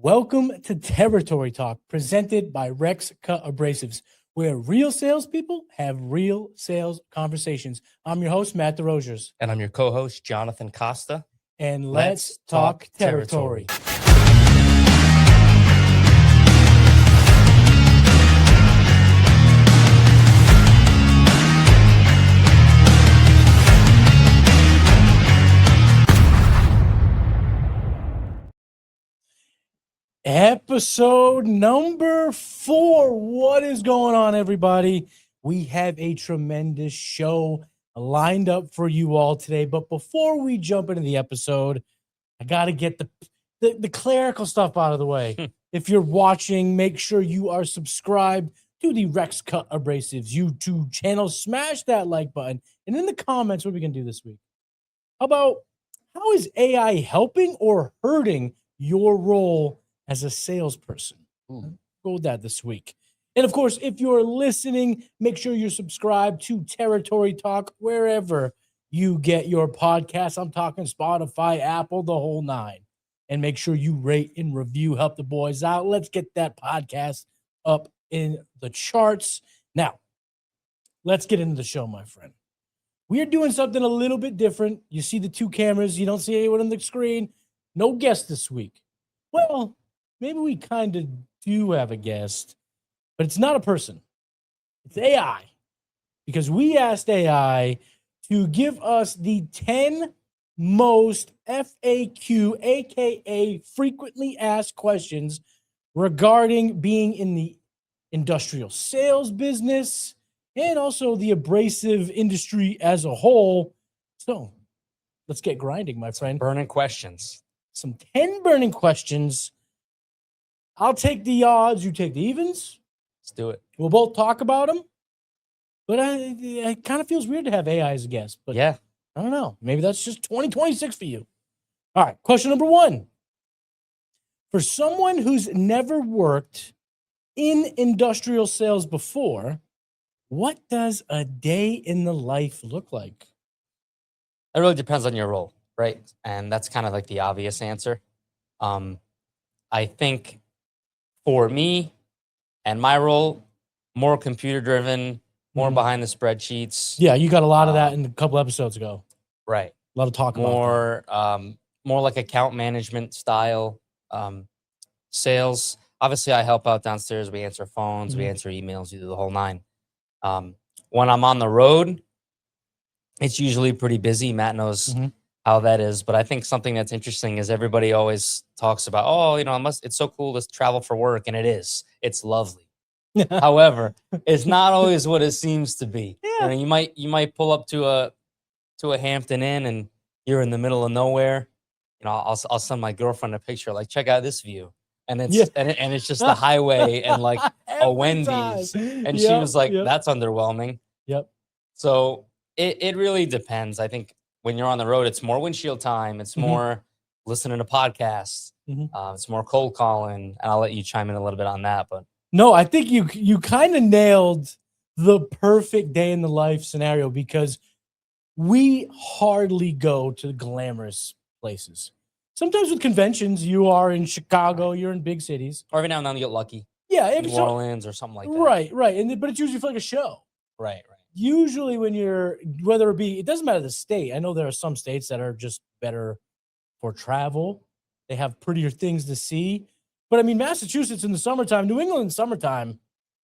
Welcome to Territory Talk, presented by Rex Cut Abrasives, where real salespeople have real sales conversations. I'm your host, Matt Desrosiers. And I'm your co-host, Jonathan Costa. And let's talk territory. Episode number 4. What is going on, everybody? We have a tremendous show lined up for you all today. But before we jump into the episode, I got to get the clerical stuff out of the way. If you're watching, make sure you are subscribed to the Rex Cut Abrasives YouTube channel. Smash that like button. And in the comments, what are we going to do this week? How is AI helping or hurting your role as a salesperson? Go with that this week. And of course, if you're listening, make sure you're subscribed to Territory Talk wherever you get your podcasts. I'm talking Spotify, Apple, the whole nine. And make sure you rate and review, help the boys out. Let's get that podcast up in the charts. Now, let's get into the show, my friend. We are doing something a little bit different. You see the two cameras. You don't see anyone on the screen. No guest this week. Well, maybe we kind of do have a guest, but it's not a person. It's AI. Because we asked AI to give us the 10 most FAQ, aka frequently asked questions regarding being in the industrial sales business and also the abrasive industry as a whole. So let's get grinding, my friend. Burning questions. Some 10 burning questions. I'll take the odds, you take the evens. Let's do it. We'll both talk about them. But it kind of feels weird to have AI as a guest. But Yeah. I don't know. Maybe that's just 2026 for you. All right. Question number 1. For someone who's never worked in industrial sales before, what does a day in the life look like? It really depends on your role, right? And that's kind of like the obvious answer. I think for me and my role, more computer driven, more behind the spreadsheets. Yeah, you got a lot of that in a couple episodes ago. Right. A lot of talk about that. More like account management style sales. Obviously, I help out downstairs. We answer phones, we answer emails, we do the whole nine. When I'm on the road, it's usually pretty busy. Matt knows how that is. But I think something that's interesting is everybody always talks about, it's so cool to travel for work. And it is. It's lovely. However, it's not always what it seems to be. Yeah. You might pull up to a Hampton Inn and you're in the middle of nowhere. I'll send my girlfriend a picture, like, check out this view. And it's just the highway and like a Wendy's. And she was like, that's underwhelming. Yep. So it really depends. I think when you're on the road, it's more windshield time. It's more listening to podcasts. It's more cold calling. And I'll let you chime in a little bit on that. But no, I think you kind of nailed the perfect day in the life scenario, because we hardly go to glamorous places. Sometimes with conventions, you are in Chicago, you're in big cities. Or every now and then you get lucky. Yeah. New Orleans or something like that. Right. But it's usually for like a show. Right. Usually when whether it doesn't matter the state. I know there are some states that are just better for travel. They have prettier things to see. But I mean, Massachusetts in the summertime, New England in summertime,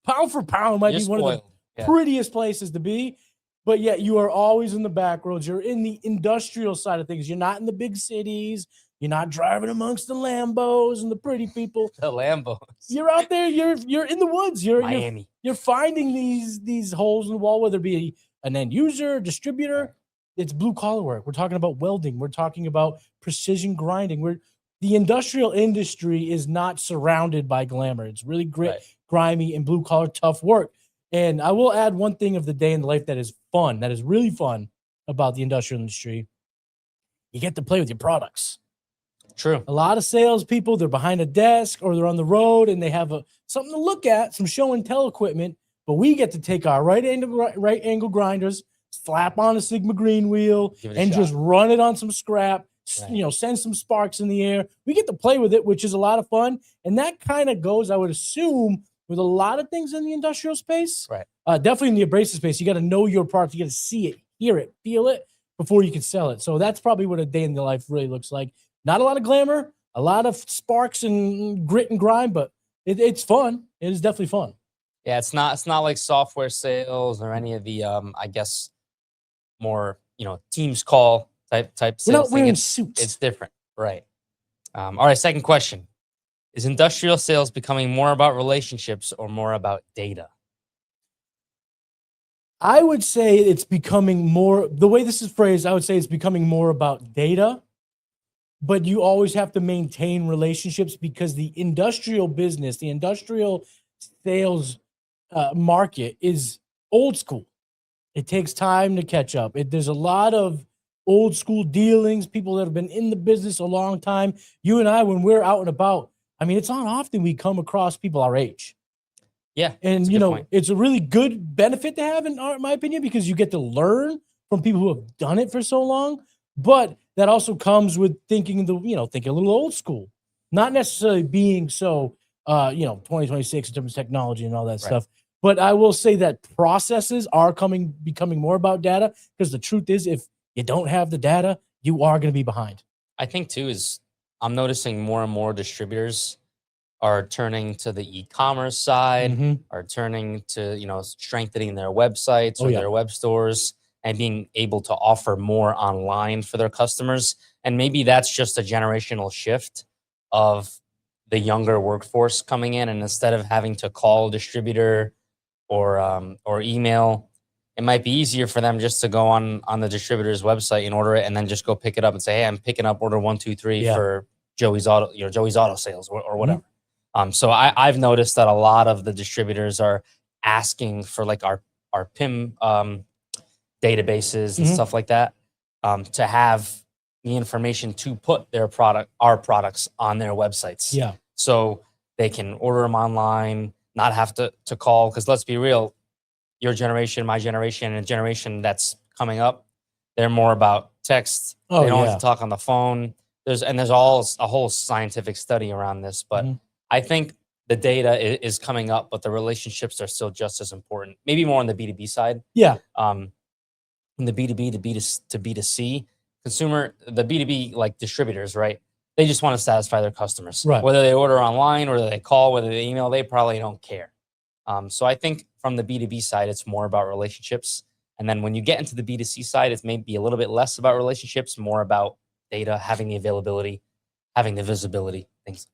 pound for pound might be one of the prettiest places to be. But yet you are always in the back roads. You're in the industrial side of things. You're not in the big cities. You're not driving amongst the Lambos and the pretty people. The Lambos. You're out there. You're in the woods. Miami. You're finding these holes in the wall, whether it be an end user, distributor. It's blue collar work. We're talking about welding. We're talking about precision grinding. The industrial industry is not surrounded by glamour. It's really grimy and blue collar, tough work. And I will add one thing of the day in the life that is fun, that is really fun about the industrial industry. You get to play with your products. True. A lot of salespeople, they're behind a desk or they're on the road and they have something to look at, some show and tell equipment. But we get to take our right angle grinders, slap on a Sigma green wheel, and just run it on some scrap, Right. send some sparks in the air. We get to play with it, which is a lot of fun. And that kind of goes, I would assume, with a lot of things in the industrial space. Right. Definitely in the abrasive space, you got to know your product. You got to see it, hear it, feel it before you can sell it. So that's probably what a day in the life really looks like. Not a lot of glamour, a lot of sparks and grit and grind, but it's fun. It is definitely fun. Yeah, it's not like software sales or any of the I guess more Teams call type We're sales not thing. wearing It's suits. different, right? All right, second question: is industrial sales becoming more about relationships or more about data? I would say it's becoming more, the way this is phrased, I would say it's becoming more about data, but you always have to maintain relationships because the industrial business, the industrial sales market is old school. It takes time to catch up. There's a lot of old school dealings, people that have been in the business a long time. You and I, when we're out and about, I mean, it's not often we come across people our age. Yeah, that's And a good point. it's a really good benefit to have in my opinion, because you get to learn from people who have done it for so long. But that also comes with thinking thinking a little old school, not necessarily being so 2026 in terms of technology and all that Right. stuff. But I will say that processes are becoming more about data, because the truth is, if you don't have the data, you are going to be behind. I think too is I'm noticing more and more distributors are turning to the e-commerce side, Mhm. are turning to strengthening their websites Oh or yeah. their web stores and being able to offer more online for their customers. And maybe that's just a generational shift of the younger workforce coming in, and instead of having to call a distributor or email, it might be easier for them just to go on the distributor's website and order it, and then just go pick it up and say, "Hey, I'm picking up order 123 Yeah. for Joey's Auto Sales or Mhm. whatever." So I've noticed that a lot of the distributors are asking for like our PIM databases and Mhm. stuff like that, to have the information to put our products on their websites, Yeah. so they can order them online, not have to call. Because let's be real, your generation, my generation, and a generation that's coming up, they're more about text. Oh They don't like yeah. to talk on the phone. There's all a whole scientific study around this, but Mhm. I think the data is coming up, but the relationships are still just as important. Maybe more on the B2B side. Yeah. In the B2B to B2C consumer, the B2B like distributors, right? They just want to satisfy their customers. Right. Whether they order online, whether they call, whether they email, they probably don't care. So I think from the B2B side, it's more about relationships. And then when you get into the B2C side, it's maybe a little bit less about relationships, more about data, having the availability, having the visibility, things.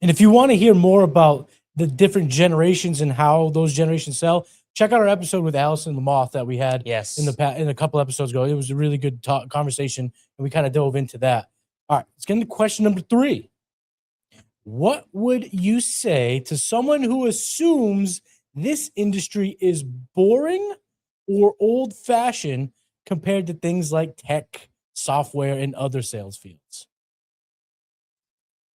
And if you want to hear more about the different generations and how those generations sell, check out our episode with Allison Lamoth that we had Yes. in a couple episodes ago. It was a really good conversation, and we kind of dove into that. All right, let's get into question number 3. What would you say to someone who assumes this industry is boring or old-fashioned compared to things like tech, software, and other sales fields?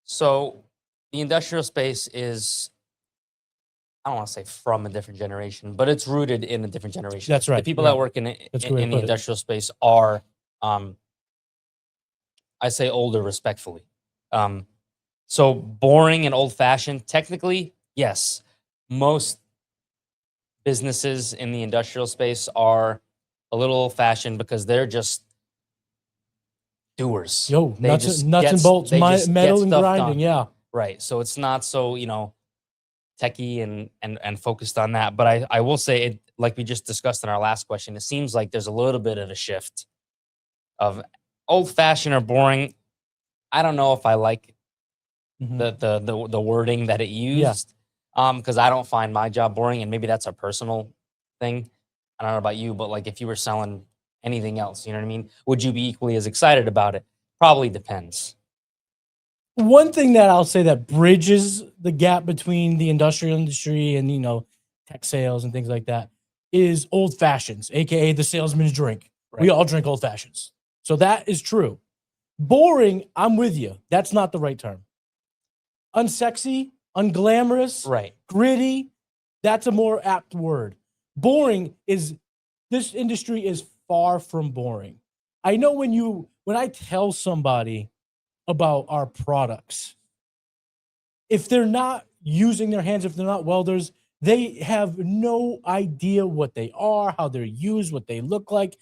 So the industrial space is, I don't want to say from a different generation, but it's rooted in a different generation. That's right. The people Right. that work in That's a good way to in the put it. industrial space are, I say older respectfully. So boring and old fashioned, technically, yes. Most businesses in the industrial space are a little old fashioned because they're just doers. Yo, They nuts, just nuts get and bolts, they just get metal and stuff grinding. done. Yeah. Right. So it's not so, techie and focused on that. But I will say it, like we just discussed in our last question, it seems like there's a little bit of a shift of old fashioned or boring. I don't know if I like Mhm. the wording that it Yeah. used, because I don't find my job boring, and maybe that's a personal thing. I don't know about you, but like if you were selling anything else, you know what I mean? Would you be equally as excited about it? Probably depends. One thing that I'll say that bridges the gap between the industrial industry and tech sales and things like that is old fashions, aka the salesman's drink. We Right. all drink old fashions, so that is true. Boring, I'm with you. That's not the right term. Unsexy, unglamorous, Right. gritty. That's a more apt word. Boring is, this industry is far from boring. I know when I tell somebody about our products, if they're not using their hands, if they're not welders, they have no idea what they are, how they're used, what they look like.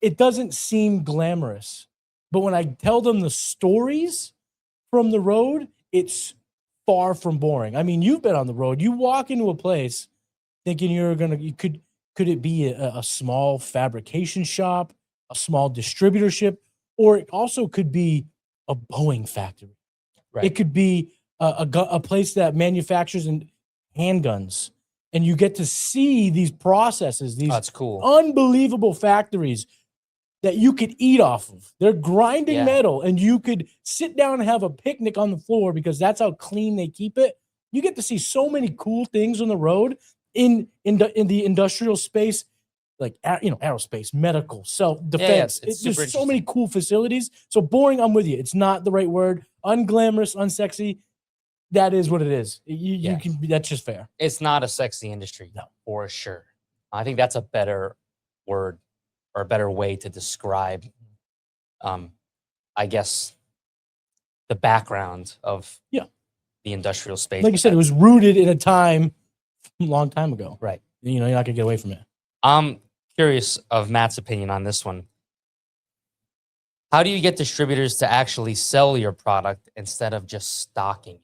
It doesn't seem glamorous. But when I tell them the stories from the road, it's far from boring. I mean, you've been on the road. You walk into a place thinking could it be a small fabrication shop, a small distributorship, or it also could be a Boeing factory. Right. It could be a place that manufactures handguns, and you get to see these processes, these That's cool. unbelievable factories that you could eat off of. They're grinding metal, and you could sit down and have a picnic on the floor because that's how clean they keep it. You get to see so many cool things on the road in the industrial space, like aerospace, medical, self-defense. There's so many cool facilities. So boring, I'm with you. It's not the right word. Unglamorous, unsexy. That is what it is. You can. That's just fair. It's not a sexy industry, no, for sure. I think that's a better word or a better way to describe, I guess, the background of the industrial space. Like you said, it was rooted in a time a long time ago. Right. You're not gonna get away from it. I'm curious of Matt's opinion on this one. How do you get distributors to actually sell your product instead of just stocking?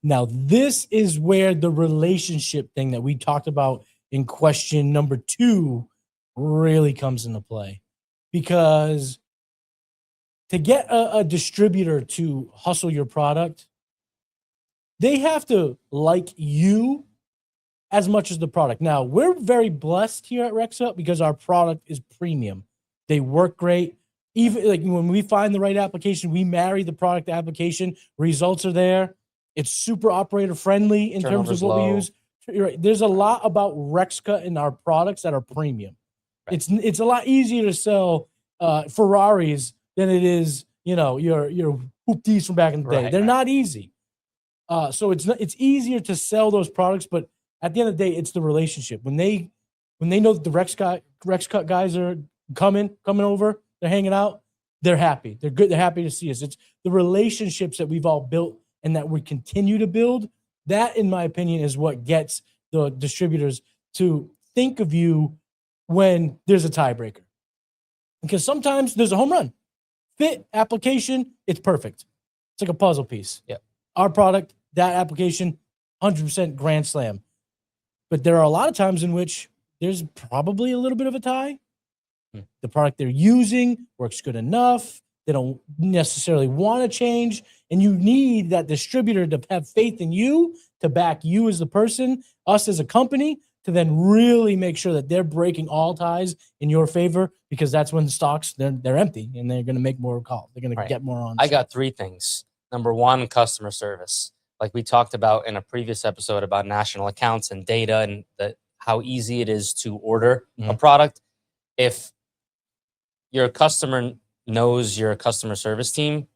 Now, this is where the relationship thing that we talked about in question number 2 really comes into play. Because to get a distributor to hustle your product, they have to like you as much as the product. Now, we're very blessed here at Rexa because our product is premium. They work great. Even like when we find the right application, we marry the product to application. Results are there. It's super operator friendly in terms of what we use. Right. There's a lot about Rexca in our products that are premium. Right. It's a lot easier to sell Ferraris than it is, your hoopties from back in the day. They're not easy. So it's easier to sell those products, but at the end of the day, it's the relationship. When they know that the Rexcut guys are coming over, they're hanging out, they're happy. They're good. They're happy to see us. It's the relationships that we've all built and that we continue to build. That, in my opinion, is what gets the distributors to think of you when there's a tiebreaker. Because sometimes there's a home run. Fit, application, it's perfect. It's like a puzzle piece. Yeah. Our product, that application, 100% grand slam. But there are a lot of times in which there's probably a little bit of a tie. The product they're using works good enough. They don't necessarily want to change. And you need that distributor to have faith in you, to back you as the person, us as a company, to then really make sure that they're breaking all ties in your favor, because that's when the stocks, they're empty and they're going to make more calls. They're going to get more on. I got 3 things. Number 1, customer service. Like we talked about in a previous episode about national accounts and data and how easy it is to order a product. If your customer knows your customer service team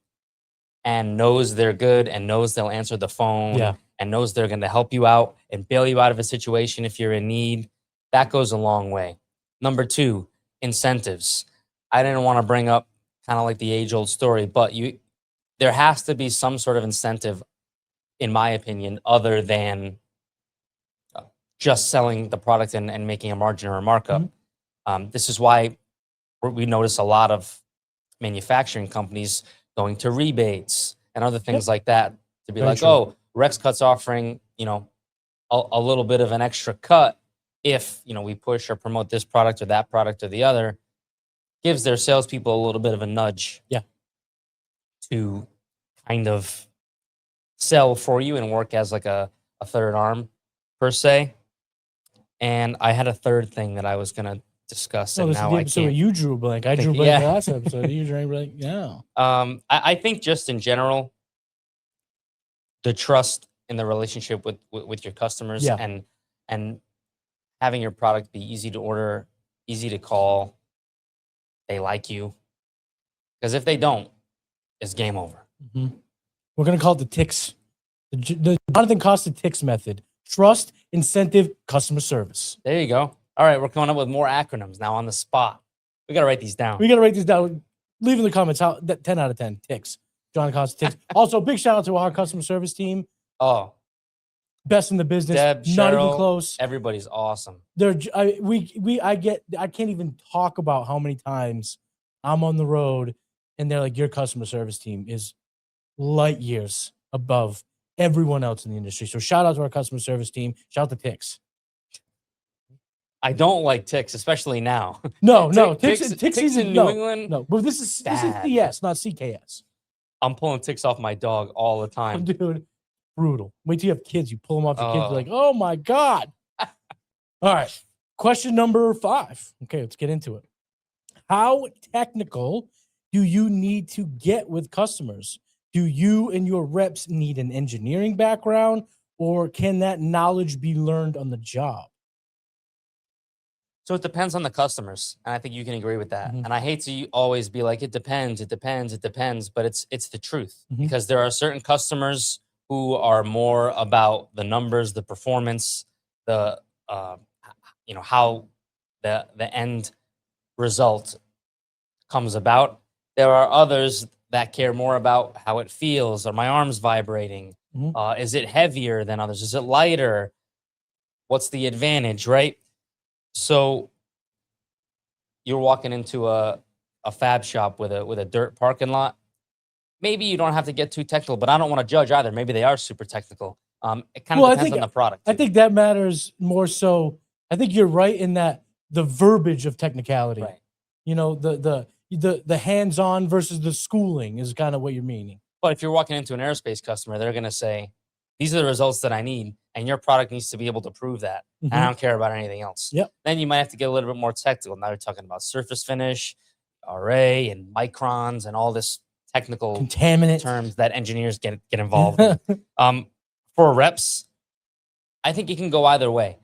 and knows they're good and knows they'll answer the phone and knows they're going to help you out and bail you out of a situation if you're in need, that goes a long way. Number 2, incentives. I didn't want to bring up kind of like the age-old story, but there has to be some sort of incentive, in my opinion, other than just selling the product and making a margin or a markup. This is why we notice a lot of manufacturing companies going to rebates and other things like that to be oh, Rexcut's offering, a little bit of an extra cut if, we push or promote this product or that product or the other. Gives their salespeople a little bit of a nudge to kind of sell for you and work as like a third arm per se. And I had a third thing that I was going to discuss. No, and this now is the I episode can't. where you drew a blank. I drew a blank last episode. You drew a blank. Yeah. I think just in general, the trust in the relationship with your customers and having your product be easy to order, easy to call, they like you. Because if they don't, it's game over. We're going to call it the TICS. The Jonathan Costa TICS method. Trust, incentive, customer service. There you go. All right, we're coming up with more acronyms now on the spot. We got to write these down. We got to write these down. leave in the comments how that 10 out of 10 ticks. John Costa ticks. Also, big shout out to our customer service team. Oh, Best in the business. Deb, Not even Cheryl, close. everybody's awesome. I can't even talk about how many times I'm on the road and they're like, your customer service team is light years above everyone else in the industry. So shout out to our customer service team. Shout out to Ticks. I don't like ticks, especially now. No, Ticks in New England. No, but this is CS, not CKS. I'm pulling ticks off my dog all the time. Dude, brutal. Wait till you have kids. You pull them off your kids. You're like, oh my God. All right. Question number 5. Okay, let's get into it. How technical do you need to get with customers? Do you and your reps need an engineering background, or can that knowledge be learned on the job? So it depends on the customers, and I think you can agree with that. Mhm. And I hate to always be like, it depends, but it's the truth, Mhm. because there are certain customers who are more about the numbers, the performance, the how the end result comes about. There are others that care more about how it feels. Are my arms vibrating? Mhm. Is it heavier than others? Is it lighter? What's the advantage, right? So you're walking into a fab shop with a dirt parking lot. Maybe you don't have to get too technical, but I don't want to judge either. Maybe they are super technical. It kind of depends on the product. I think that matters more so. I think you're right in that the verbiage of technicality. Right. You know, the hands-on versus the schooling is kind of what you're meaning. But if you're walking into an aerospace customer, they're going to say, these are the results that I need, and your product needs to be able to prove that. And I don't care about anything else. Yep. Then you might have to get a little bit more technical. Now you're talking about surface finish, RA, and microns, and all this technical Contaminant terms that engineers get involved in. For reps, I think it can go either way.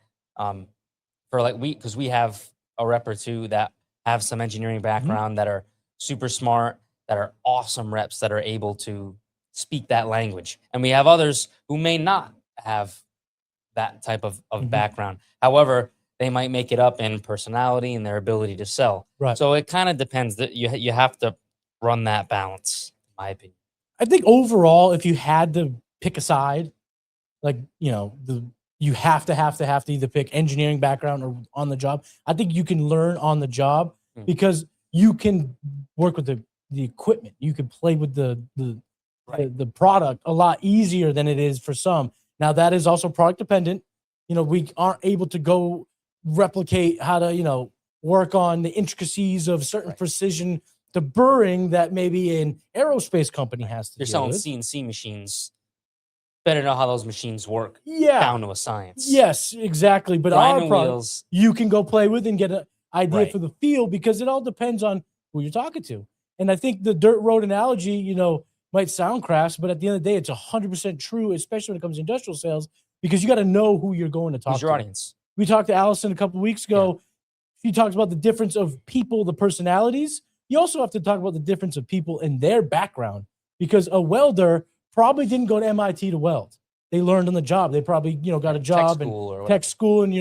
Because we have a rep or two that have some engineering background that are super smart, that are awesome reps, that are able to speak that language. And we have others who may not have that type of background. However, they might make it up in personality and their ability to sell. Right. So it kind of depends. That you have to run that balance, in my opinion. I think overall, if you had to pick a side, like, you have to either pick engineering background or on the job. I think you can learn on the job because you can work with the equipment. You can play with the product a lot easier than it is for some. Now, that is also product dependent. We aren't able to go replicate how to, work on the intricacies of certain precision to burring that maybe an aerospace company has to do. You're selling CNC machines. Better know how those machines work. Yeah. Down to a science. Yes, exactly. But our wheels, you can go play with and get an idea for the feel, because it all depends on who you're talking to. And I think the dirt road analogy, might sound crass, but at the end of the day, it's 100% true, especially when it comes to industrial sales, because you got to know who you're going to talk to. Who's your audience? We talked to Allison a couple of weeks ago. Yeah. She talks about the difference of people, the personalities. You also have to talk about the difference of people in their background, because a welder probably didn't go to MIT to weld. They learned on the job. They probably, got a job and tech school and,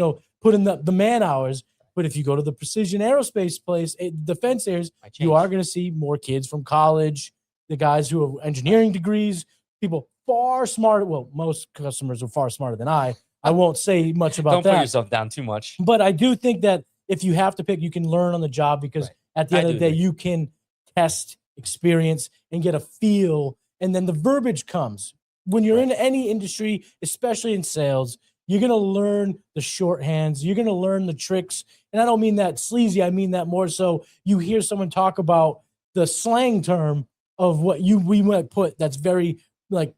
put in the man hours. But if you go to the precision aerospace place, defense areas, you are going to see more kids from college, the guys who have engineering degrees, people far smarter. Well, most customers are far smarter than I. I won't say much about that. Don't put yourself down too much. But I do think that if you have to pick, you can learn on the job, because at the end of the day, you can test, experience, and get a feel. And then the verbiage comes. When you're in any industry, especially in sales, you're going to learn the shorthands. You're going to learn the tricks. And I don't mean that sleazy. I mean that more so you hear someone talk about the slang term of what we might put that's very like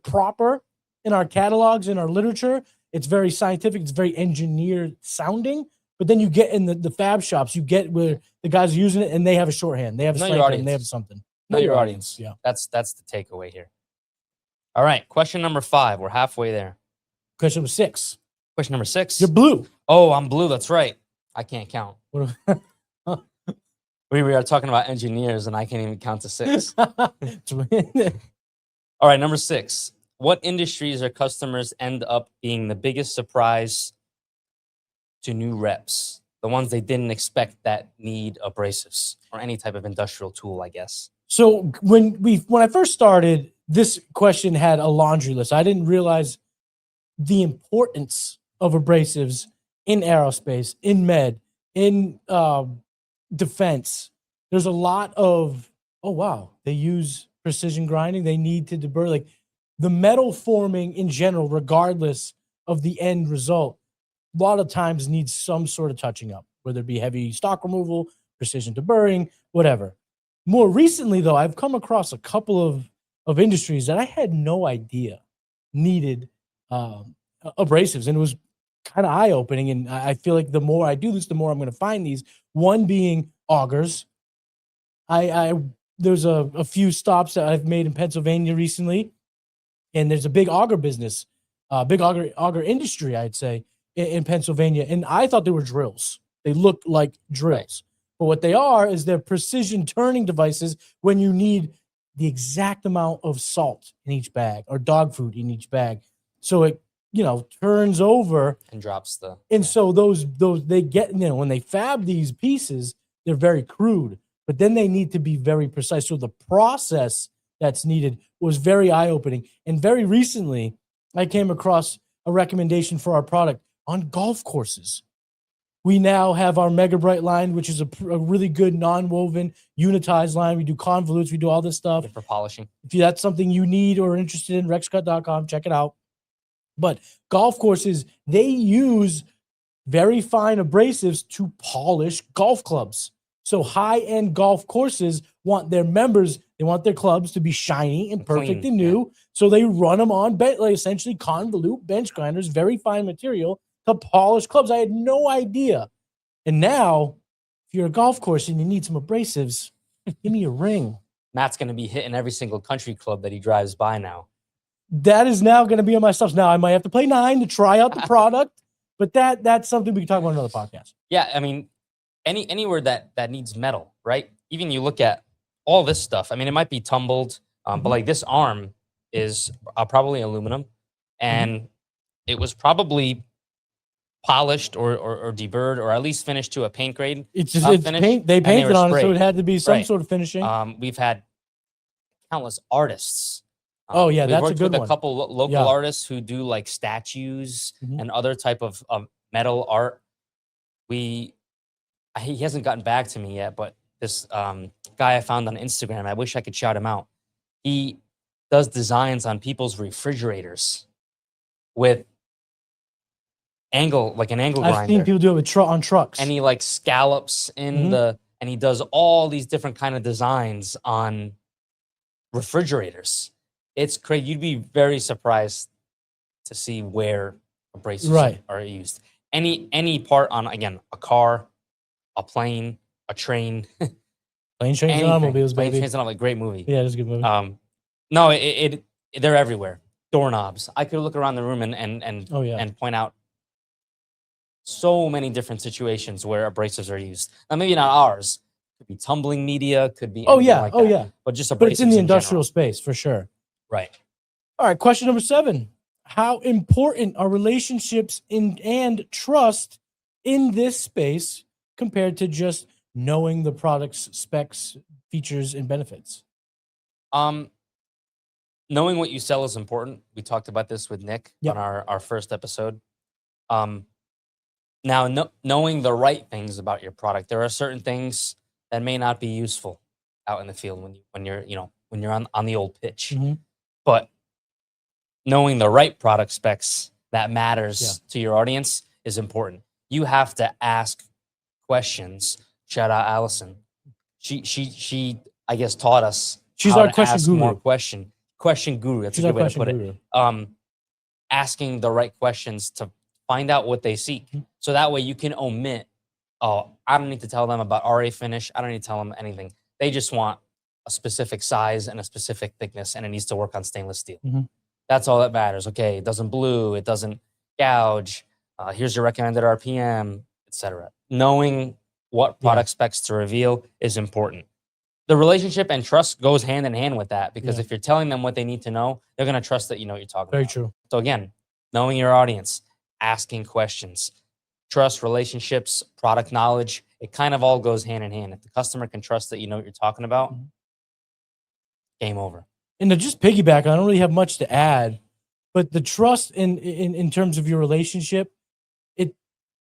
proper in our catalogs, in our literature. It's very scientific. It's very engineered sounding. But then you get in the fab shops, you get where the guys are using it and they have a shorthand. They have a slang term, and they have something. Know your audience. Yeah. That's the takeaway here. All right. Question number 5. We're halfway there. Question number 6. Question number 6. You're blue. Oh, I'm blue. That's right. I can't count. We are talking about engineers, and I can't even count to 6. All right. Number 6. What industries or customers end up being the biggest surprise to new reps? the ones they didn't expect that need abrasives or any type of industrial tool, I guess. So when I first started, this question had a laundry list. I didn't realize the importance of abrasives in aerospace, in med, in defense. There's a lot of, oh wow, they use precision grinding. They need to deburr, like the metal forming in general, regardless of the end result, a lot of times needs some sort of touching up, whether it be heavy stock removal, precision deburring, whatever. More recently, though, I've come across a couple of industries that I had no idea needed abrasives, and it was kind of eye-opening. And I feel like the more I do this, the more I'm going to find these. One being augers. There's a few stops that I've made in Pennsylvania recently, and there's a big auger business, big auger industry, I'd say, in Pennsylvania. And I thought they were drills. They looked like drills. Right. But what they are is they're precision turning devices when you need the exact amount of salt in each bag or dog food in each bag. So it, turns over and drops the. And so those they get, when they fab these pieces, they're very crude, but then they need to be very precise. So the process that's needed was very eye-opening. And very recently, I came across a recommendation for our product on golf courses. We now have our Mega Bright line, which is a really good non-woven unitized line. We do convolutes. We do all this stuff. For polishing. If that's something you need or are interested in, rexcut.com, check it out. But golf courses, they use very fine abrasives to polish golf clubs. So high-end golf courses want their members, they want their clubs to be shiny and perfect and new. Yeah. So they run them on essentially convolute bench grinders, very fine material to polish clubs. I had no idea. And now, if you're a golf course and you need some abrasives, give me a ring. Matt's going to be hitting every single country club that he drives by now. That is now going to be on my stuff. Now I might have to play 9 to try out the product, but that's something we can talk about on another podcast. Yeah, I mean, anywhere that needs metal, right? Even you look at all this stuff. I mean, it might be tumbled, but like this arm is probably aluminum, and it was probably polished or deburred or at least finished to a paint grade. It's paint. They painted on it, so it had to be some sort of finishing. We've had countless artists. Oh yeah, that's a good one. We've worked with a couple local artists who do like statues and other type of metal art. He hasn't gotten back to me yet, but this guy I found on Instagram, I wish I could shout him out. He does designs on people's refrigerators with an angle grinder. I've seen people do it on trucks. And he like scallops in and he does all these different kind of designs on refrigerators. It's crazy. You'd be very surprised to see where abrasives are used. Any part on, again, a car, a plane, a train. Plane, trains, and automobiles, baby. Plane, trains, and automobiles, great movie. Yeah, it's a good movie. No, they're everywhere. Doorknobs. I could look around the room and point out so many different situations where abrasives are used. Now, maybe not ours. Could be tumbling media. Could be like that. But just abrasives. But it's in the industrial space for sure. Right. All right. Question number 7. How important are relationships and trust in this space compared to just knowing the product's specs, features, and benefits? Knowing what you sell is important. We talked about this with Nick on our first episode. Now, knowing the right things about your product. There are certain things that may not be useful out in the field when you're on the old pitch. But knowing the right product specs that matters to your audience is important. You have to ask questions. Shout out Allison. She I guess taught us. She's our question guru. More question guru. That's a good way to put it. Asking the right questions to find out what they seek. So that way you can omit. Oh, I don't need to tell them about RA finish. I don't need to tell them anything. They just want a specific size and a specific thickness, and it needs to work on stainless steel. That's all that matters. Okay, it doesn't blue, it doesn't gouge. Here's your recommended RPM, etc. Knowing what product specs to reveal is important. The relationship and trust goes hand in hand with that, because if you're telling them what they need to know, they're going to trust that you know what you're talking about. Very true. So again, knowing your audience, asking questions, trust, relationships, product knowledge, it kind of all goes hand in hand. If the customer can trust that you know what you're talking about, game over. And to just piggyback, I don't really have much to add, but the trust in terms of your relationship,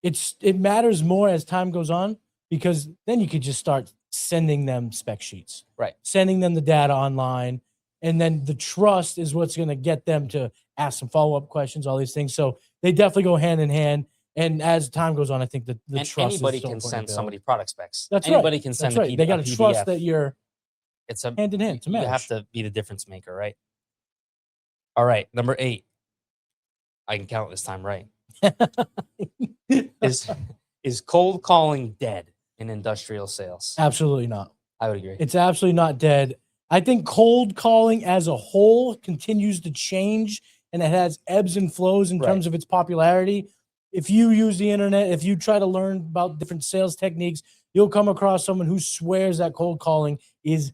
it matters more as time goes on, because then you could just start sending them spec sheets, Right? sending them the data online, and then the trust is what's going to get them to ask some follow-up questions, all these things. So they definitely go hand in hand. And as time goes on, I think that the And trust anybody is so can important to send build. somebody product specs. That's Anybody right. can That's send right. They got to a trust PDF. that you're It's a hand in hand. It's a you have marriage. to be the difference maker, right? All right, number 8. I can count this time right. Is cold calling dead in industrial sales? Absolutely not. I would agree. It's absolutely not dead. I think cold calling as a whole continues to change, and it has ebbs and flows in Right. terms of its popularity. If you use the internet, if you try to learn about different sales techniques, you'll come across someone who swears that cold calling is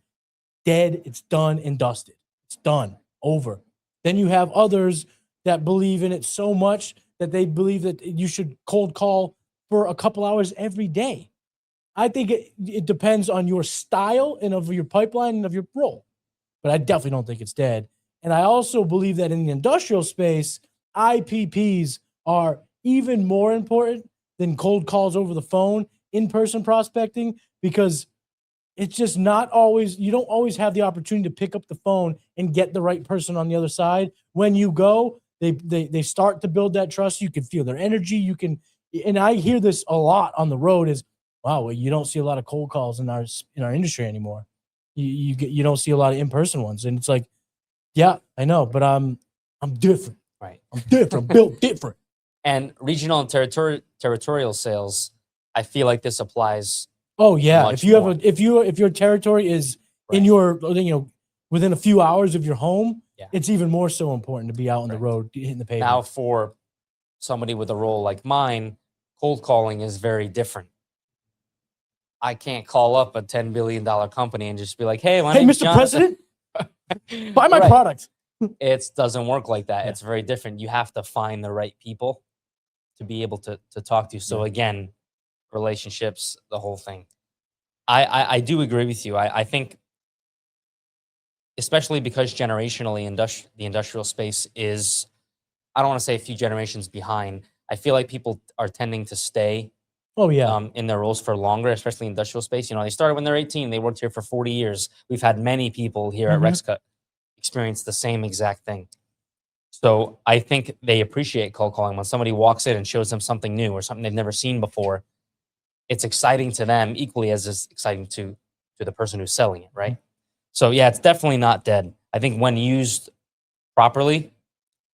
dead. It's done and dusted. It's done, over. Then you have others that believe in it so much that they believe that you should cold call for a couple hours every day. I think it depends on your style and of your pipeline and of your role, but I definitely don't think it's dead. And I also believe that in the industrial space, IPPs are even more important than cold calls over the phone, in-person prospecting, because it's just not always, you don't always have the opportunity to pick up the phone and get the right person on the other side. When you go, they start to build that trust. You can feel their energy. You can, and I hear this a lot on the road is, wow, well, you don't see a lot of cold calls in our industry anymore. You don't see a lot of in-person ones. And it's like, yeah, I know, but I'm different. Right. I'm different. I'm built different. And regional and territorial sales, I feel like this applies. Oh yeah, Much if you more. have if your territory is in Right. your within a few hours of your home, Yeah. it's even more so important to be out on the Right. road hitting the pavement. Now, for somebody with a role like mine, cold calling is very different. I can't call up a $10 billion company and just be like, hey, my Hey, name's Mr. Jonathan. President, buy my Right. product. It doesn't work like that. Yeah. It's very different. You have to find the right people to be able to talk to. So Yeah. again, relationships, the whole thing. I do agree with you. I think, especially because generationally, the industrial space is, I don't want to say a few generations behind. I feel like people are tending to stay Oh yeah. in their roles for longer, especially industrial space. You know, they started when they're 18. They worked here for 40 years. We've had many people here at Mhm. RexCut experience the same exact thing. So I think they appreciate cold calling when somebody walks in and shows them something new or something they've never seen before. It's exciting to them equally as it's exciting to the person who's selling it, right? So yeah, it's definitely not dead. I think when used properly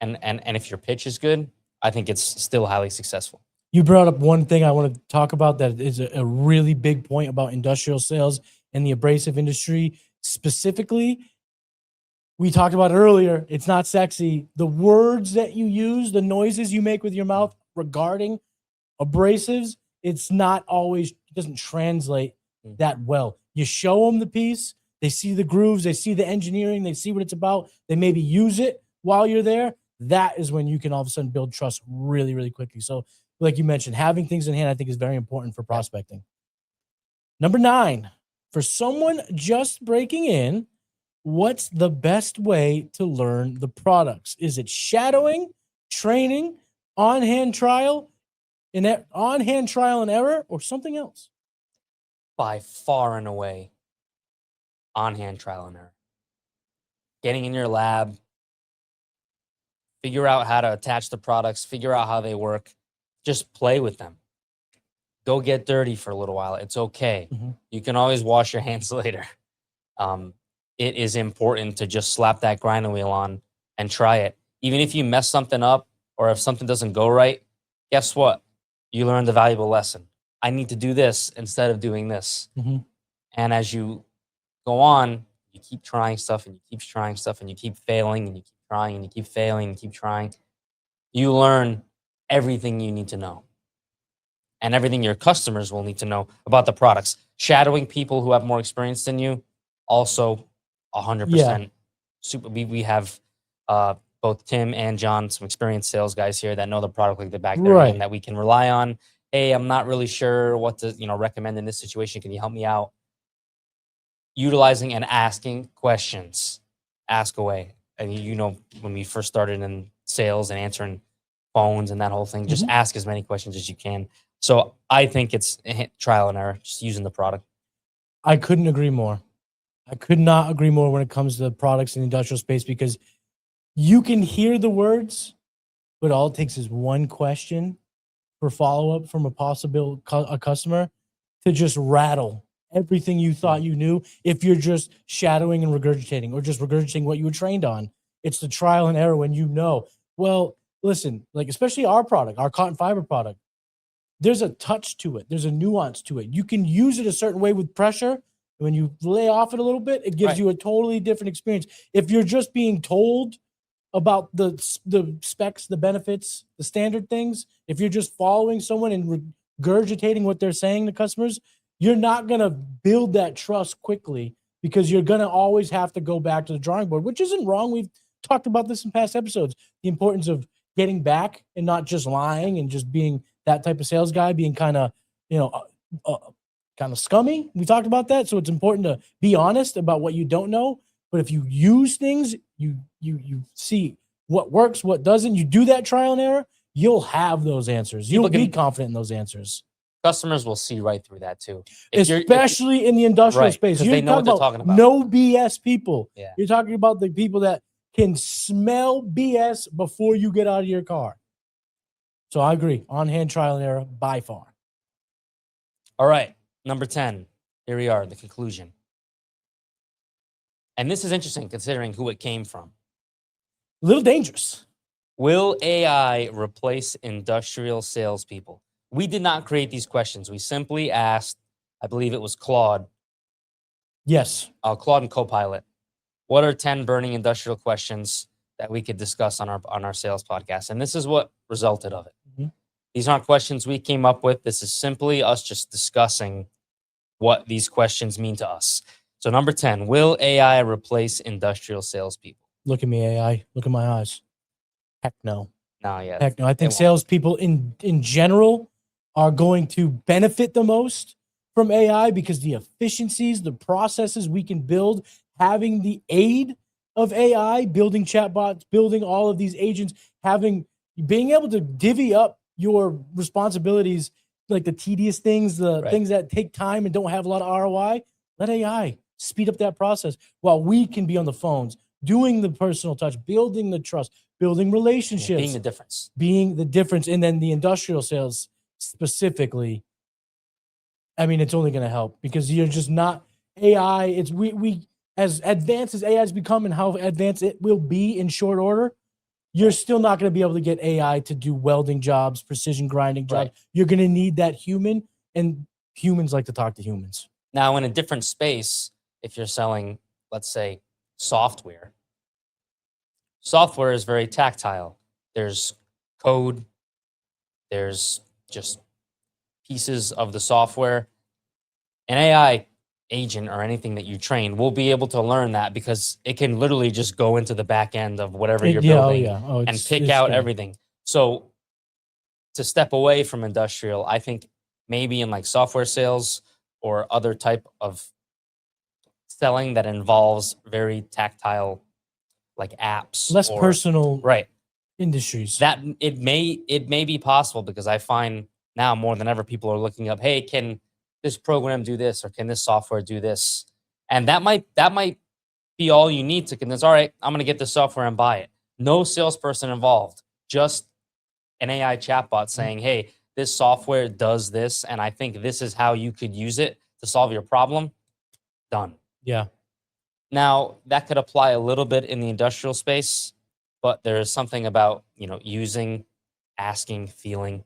and if your pitch is good, I think it's still highly successful. You brought up one thing I want to talk about that is a really big point about industrial sales and the abrasive industry specifically. We talked about it earlier. It's not sexy. The words that you use, the noises you make with your mouth regarding abrasives, it's not always, it doesn't translate that well. You show them the piece, they see the grooves, they see the engineering, they see what it's about, they maybe use it while you're there. That is when you can all of a sudden build trust really, really quickly. So, like you mentioned, having things in hand, I think, is very important for prospecting. Number 9, for someone just breaking in, what's the best way to learn the products? Is it shadowing, training, on-hand trial, on-hand trial and error, or something else? By far and away, on-hand trial and error. Getting in your lab, figure out how to attach the products, figure out how they work, just play with them. Go get dirty for a little while. It's okay. Mhm. You can always wash your hands later. It is important to just slap that grinding wheel on and try it. Even if you mess something up or if something doesn't go right, guess what? You learned a valuable lesson. I need to do this instead of doing this. Mhm. And as you go on, you keep trying stuff and you keep trying stuff and you keep failing and you keep trying and you keep failing and keep trying. You learn everything you need to know and everything your customers will need to know about the products. Shadowing people who have more experience than you, also 100%. Super. We have both Tim and John, some experienced sales guys here that know the product like the back of their hand that we can rely on hey, I'm not really sure what to, recommend in this situation. Can you help me out? Utilizing and asking questions. Ask away. And when we first started in sales and answering phones and that whole thing, just ask as many questions as you can. So I think it's trial and error, just using the product. I couldn't agree more. I could not agree more when it comes to products in the industrial space, because you can hear the words, but all it takes is one question for follow-up from a customer to just rattle everything you thought you knew, if you're just shadowing and regurgitating, or just regurgitating what you were trained on. It's the trial and error when well, listen, like especially our product, our cotton fiber product, there's a touch to it. There's a nuance to it. You can use it a certain way with pressure. When you lay off it a little bit, it gives you a totally different experience. If you're just being told about the specs, the benefits, the standard things, if you're just following someone and regurgitating what they're saying to customers, you're not going to build that trust quickly, because you're going to always have to go back to the drawing board, which isn't wrong. We've talked about this in past episodes, the importance of getting back and not just lying and just being that type of sales guy, being kind of, kind of scummy. We talked about that. So it's important to be honest about what you don't know. But if you use things, you see what works, what doesn't, you do that trial and error, you'll have those answers. You'll be confident in those answers. Customers will see right through that too. Especially in the industrial space. They know what they're talking about. No BS people. Yeah. You're talking about the people that can smell BS before you get out of your car. So I agree. On-hand trial and error by far. All right. Number 10. Here we are, the conclusion. And this is interesting considering who it came from. A little dangerous. Will AI replace industrial salespeople? We did not create these questions. We simply asked, I believe it was Claude. Yes. Claude and Copilot. What are 10 burning industrial questions that we could discuss on our sales podcast? And this is what resulted of it. These aren't questions we came up with. This is simply us just discussing what these questions mean to us. So number 10, will AI replace industrial salespeople? Look at me, AI. Look at my eyes. Heck no. No, yeah. Heck no. I think salespeople in general are going to benefit the most from AI, because the efficiencies, the processes we can build, having the aid of AI, building chatbots, building all of these agents, being able to divvy up your responsibilities, like the tedious things, the things that take time and don't have a lot of ROI. Let AI speed up that process while we can be on the phones, doing the personal touch, building the trust, building relationships, being the difference. And then the industrial sales specifically, I mean, it's only going to help, because you're just not AI. It's we as advanced as AI has become and how advanced it will be in short order, you're still not going to be able to get AI to do welding jobs, precision grinding jobs. You're going to need that human, and humans like to talk to humans. Now, in a different space, if you're selling, let's say, software is very tactile. There's code, there's just pieces of the software. An AI agent or anything that you train will be able to learn that, because it can literally just go into the back end of whatever you're building and pick out everything. So to step away from industrial, I think maybe in like software sales or other type of selling that involves very tactile, like apps, less personal industries, that it may be possible, because I find now more than ever people are looking up, hey, can this program do this, or can this software do this? And that might be all you need to convince, all right, I'm going to get this software and buy it. No salesperson involved, just an AI chatbot saying, hey, this software does this, and I think this is how you could use it to solve your problem. Done. Yeah. Now, that could apply a little bit in the industrial space, but there is something about, using, asking, feeling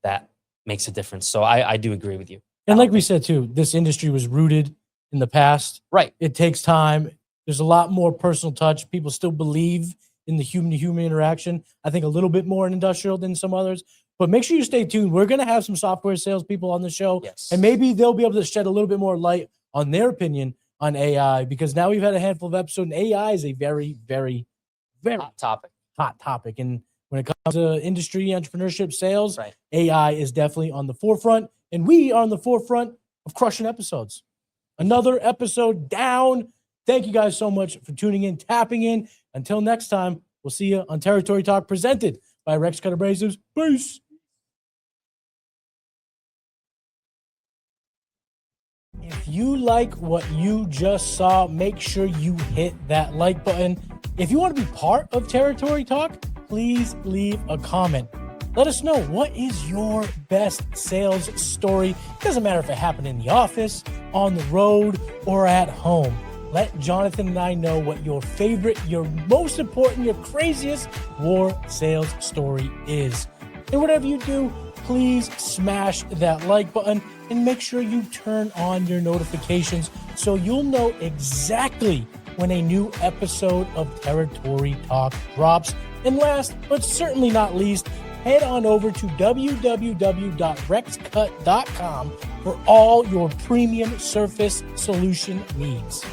that makes a difference. So I do agree with you. And like we said, too, this industry was rooted in the past. Right. It takes time. There's a lot more personal touch. People still believe in the human-to-human interaction. I think a little bit more in industrial than some others. But make sure you stay tuned. We're going to have some software salespeople on the show. Yes. And maybe they'll be able to shed a little bit more light on their opinion on AI, because now we've had a handful of episodes, and AI is a very, very, very hot topic. Hot topic. And when it comes to industry, entrepreneurship, sales, Right. AI is definitely on the forefront, and we are on the forefront of crushing episodes. Another episode down. Thank you guys so much for tuning in, tapping in. Until next time, we'll see you on Territory Talk presented by Rex Cut Abrasives. Peace. If you like what you just saw, make sure you hit that like button. If you want to be part of Territory Talk, please leave a comment. Let us know, what is your best sales story? It doesn't matter if it happened in the office, on the road, or at home. Let Jonathan and I know what your favorite, your most important, your craziest war sales story is. And whatever you do, please smash that like button and make sure you turn on your notifications so you'll know exactly when a new episode of Territory Talk drops. And last, but certainly not least, head on over to www.rexcut.com for all your premium surface solution needs.